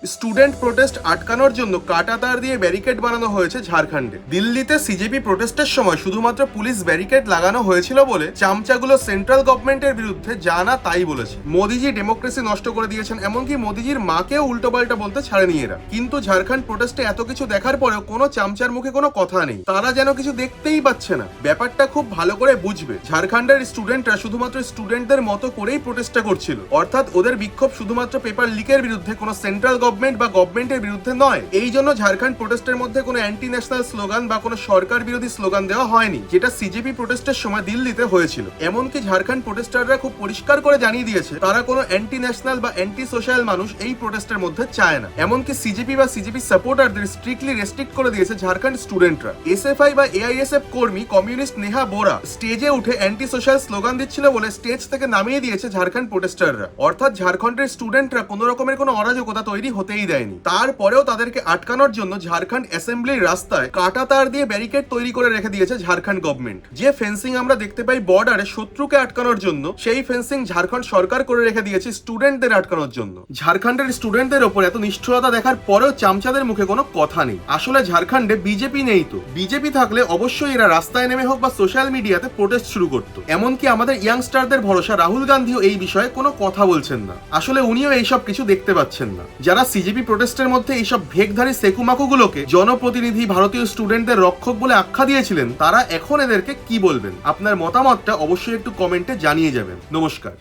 Student protest আটকানোর জন্য কাঁটা তার দিয়ে ব্যারিকেড বানানো হয়েছে ঝাড়খণ্ডে। দিল্লিতে সিজেপি প্রোটেস্টের সময় শুধুমাত্র পুলিশ ব্যারিকেড লাগানো হয়েছিল বলে চামচাগুলো সেন্ট্রাল গভর্নমেন্টের বিরুদ্ধে যা না তাই বলেছে। মোদিজি ডেমোক্রেসি নষ্ট করে দিয়েছেন, এমনকি মোদিজির মাকেও উল্টোপাল্টা বলতে ছাড়েনি এরা। কিন্তু ঝাড়খণ্ড প্রোটেস্টে এত কিছু দেখার পরেও কোনো চামচার মুখে কোনো কথা নেই, তারা যেন কিছু দেখতেই পাচ্ছে না। ব্যাপারটা খুব ভালো করে বুঝবে, ঝাড়খণ্ডের স্টুডেন্টরা শুধুমাত্র স্টুডেন্টদের মতো করেই প্রোটেস্টটা করছিল, অর্থাৎ ওদের বিক্ষোভ শুধুমাত্র পেপার লিকের বিরুদ্ধে, কোনো সেন্ট্রাল গভর্নমেন্ট বা গভর্নমেন্টের বিরুদ্ধে নয়। এই জন্য ঝাড়খণ্ড প্রোটেস্টের মধ্যে কোনো অ্যান্টি ন্যাশনাল স্লোগান বা কোনো সরকার বিরোধী স্লোগান দেওয়া হয়নি, যেটা সিজেপি প্রোটেস্টের সময় দিল্লিতে হয়েছিল। এমনকি ঝাড়খণ্ড প্রোটেস্টাররা খুব পরিষ্কার করে জানিয়ে দিয়েছে তারা কোনো অ্যান্টি ন্যাশনাল বা অ্যান্টি সোশ্যাল মানুষ এই প্রোটেস্টের মধ্যে চায় না। এমনকি সিজেপি বা সিজেপি সাপোর্টারদের স্ট্রিক্টলি রেস্ট্রিক্ট করে দিয়েছে ঝাড়খণ্ড স্টুডেন্টরা। এসএফআই বা এআইএসএফ কর্মী কমিউনিস্ট নেহা বোরা স্টেজে উঠে অ্যান্টি সোশ্যাল স্লোগান দিচ্ছিল বলে স্টেজ থেকে নামিয়ে দিয়েছে ঝাড়খণ্ড প্রোটেস্টাররা। অর্থাৎ ঝাড়খণ্ডের স্টুডেন্টরা কোনো রকমের কোনো অরাজকতা তৈরি হতেই দেয়নি। তারপরেও তাদেরকে আটকানোর জন্য ঝাড়খণ্ড অ্যাসেম্বলির রাস্তায় কাঁটা তার দিয়ে ব্যারিকেড তৈরি করে রেখে দিয়েছে ঝাড়খণ্ড গভর্নমেন্ট। যে ফেন্সিং আমরা দেখতে পাই বর্ডারে শত্রুকে আটকানোর জন্য, সেই ফেন্সিং ঝাড়খণ্ড সরকার করে রেখে দিয়েছে স্টুডেন্টদের আটকানোর জন্য। ঝাড়খণ্ডের স্টুডেন্টদের ওপর এত নিষ্ঠুরতা দেখার পরেও চামচাদের মুখে কোনো কথা নেই। আসলে ঝাড়খণ্ডে বিজেপি নেই তো, বিজেপি থাকলে অবশ্যই এরা রাস্তায় নেমে হোক বা সোশ্যাল মিডিয়াতে প্রোটেস্ট শুরু করতো। এমনকি আমাদের ইয়াংস্টারদের ভরসা রাহুল গান্ধীও এই বিষয়ে কোনো কথা বলছেন না। আসলে উনিও এইসব কিছু দেখতে পাচ্ছেন না। যারা সিজেপি প্রোটেস্টের মধ্যে এইসব ভেকধারী সেকুমাকুগুলোকে জনপ্রতিনিধি, ভারতীয় স্টুডেন্টদের রক্ষক বলে আখ্যা দিয়েছিলেন, তারা এখন এদেরকে কি বলবেন? আপনার মতামতটা অবশ্যই একটু কমেন্টে জানিয়ে যাবেন। নমস্কার।